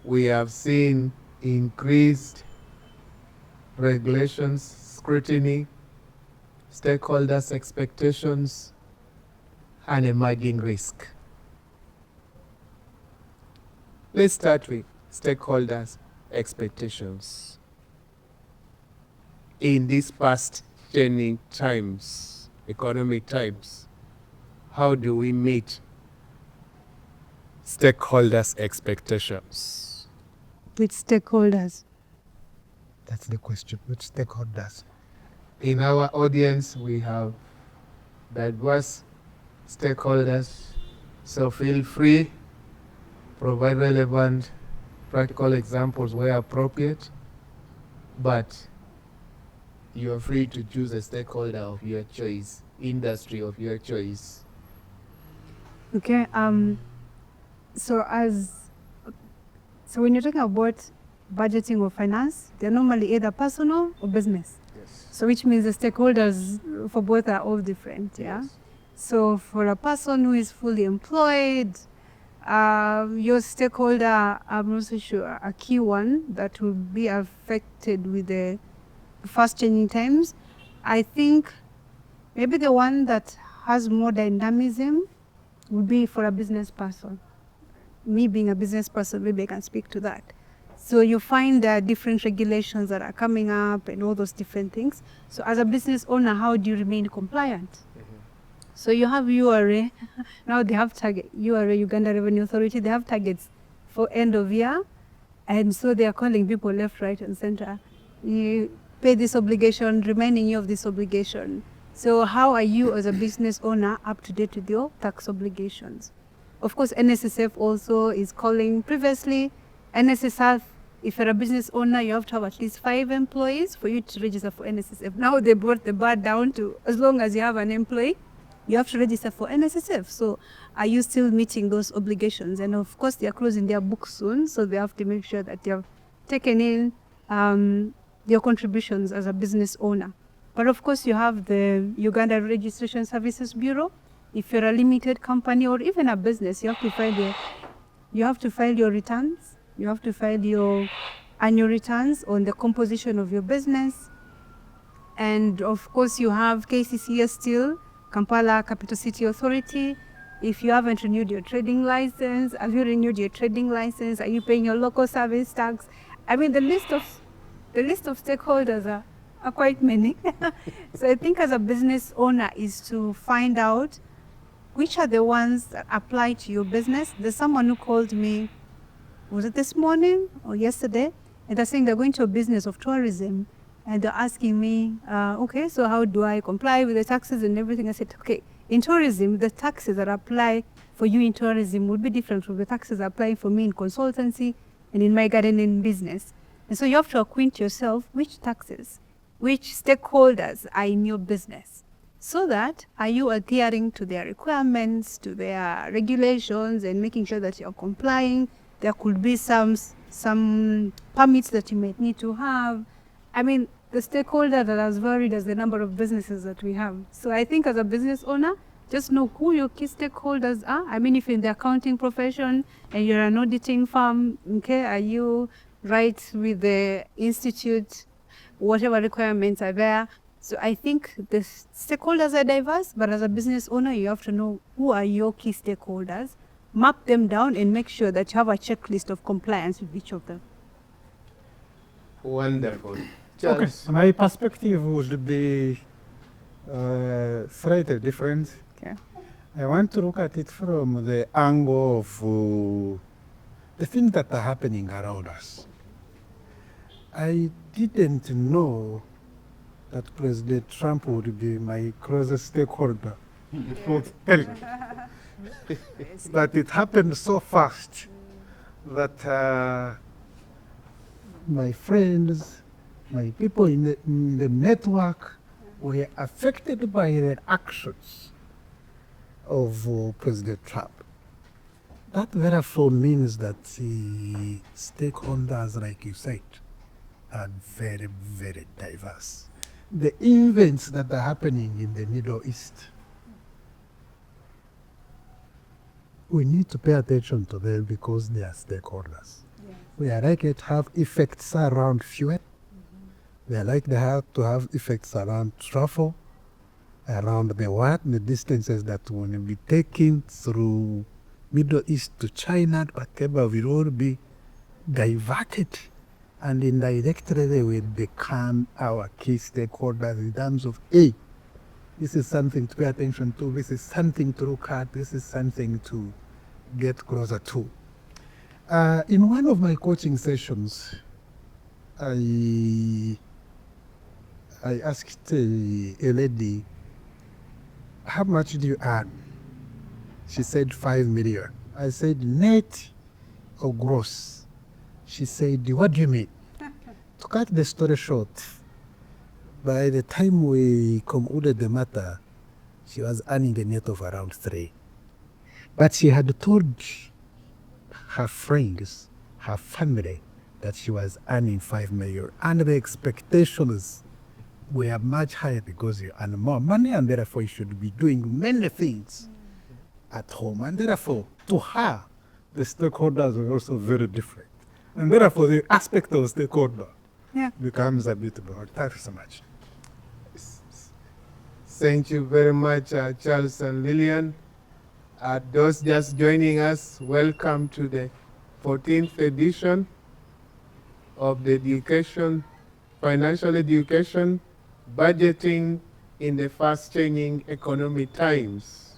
We have seen increased regulations, scrutiny, stakeholders' expectations, and emerging risk. Let's start with stakeholders' expectations. In these fast changing times, economic times, how do we meet stakeholders' expectations? With stakeholders. That's the question. Which stakeholders? In our audience, we have diverse stakeholders, so feel free, provide relevant, practical examples where appropriate, but you are free to choose a stakeholder of your choice, industry of your choice. Okay. So when you're talking about budgeting or finance, they're normally either personal or business. Yes. So which means the stakeholders for both are all different. Yeah. Yes. So for a person who is fully employed, your stakeholder, I'm not so sure, a key one that will be affected with the fast changing times. I think maybe the one that has more dynamism would be for a business person. Me being a business person, maybe I can speak to that. So you find there are different regulations that are coming up and all those different things. So as a business owner, how do you remain compliant? So you have URA, now they have target, URA, Uganda Revenue Authority, they have targets for end of year. And so they are calling people left, right, and center. You pay this obligation, reminding you of this obligation. So how are you as a business owner up to date with your tax obligations? Of course, NSSF also is calling. Previously, NSSF, if you're a business owner, you have to have at least 5 employees for you to register for NSSF. Now they brought the bar down to as long as you have an employee, you have to register for NSSF. So are you still meeting those obligations? And of course, they are closing their books soon, so they have to make sure that they have taken in your contributions as a business owner. But of course, you have the Uganda Registration Services Bureau. If you're a limited company or even a business, you have to file your returns. You have to file your annual returns on the composition of your business. And of course, you have KCCS still, Kampala Capital City Authority. If you haven't renewed your trading license, have you renewed your trading license? Are you paying your local service tax? I mean, the list of stakeholders are quite many. So I think as a business owner is to find out which are the ones that apply to your business. There's someone who called me, was it this morning or yesterday? And they're saying they're going to a business of tourism. And they're asking me, okay, so how do I comply with the taxes and everything? I said, okay, in tourism, the taxes that apply for you in tourism would be different from the taxes applying for me in consultancy and in my gardening business. And so you have to acquaint yourself which taxes, which stakeholders are in your business, so that are you adhering to their requirements, to their regulations, and making sure that you're complying. There could be some permits that you might need to have. I mean, the stakeholder that has varied as the number of businesses that we have. So I think as a business owner, just know who your key stakeholders are. I mean, if you're in the accounting profession and you're an auditing firm, okay, are you right with the institute, whatever requirements are there? So I think the stakeholders are diverse, but as a business owner, you have to know who are your key stakeholders, map them down, and make sure that you have a checklist of compliance with each of them. Wonderful. Okay, Charles, my perspective would be slightly different. Okay. I want to look at it from the angle of the things that are happening around us. I didn't know that President Trump would be my closest stakeholder. But it happened so fast that my friends, my people in the network were affected by the actions of President Trump. That therefore means that the stakeholders, like you said, are very, very diverse. The events that are happening in the Middle East, we need to pay attention to them because they are stakeholders. We are likely to have effects around fuel. We are likely to have effects around travel, around the distances that will be taken through Middle East to China, whatever will all be diverted, and indirectly they will become our key stakeholders in terms of, hey, this is something to pay attention to, this is something to look at, this is something to get closer to. In one of my coaching sessions, I asked a lady, how much do you earn? She said 5 million. I said, net or gross? She said, what do you mean? To cut the story short, by the time we concluded the matter, she was earning a net of around 3. But she had told her friends, her family, that she was earning 5 million. And the expectations were much higher because you earn more money, and therefore you should be doing many things at home. And therefore, to her, the stakeholders were also very different. And therefore, the aspect of stakeholder becomes a bit more. Thank you so much. Thank you very much, Charles and Lillian. Those just joining us, welcome to the 14th edition of the financial education, budgeting in the fast changing economic times.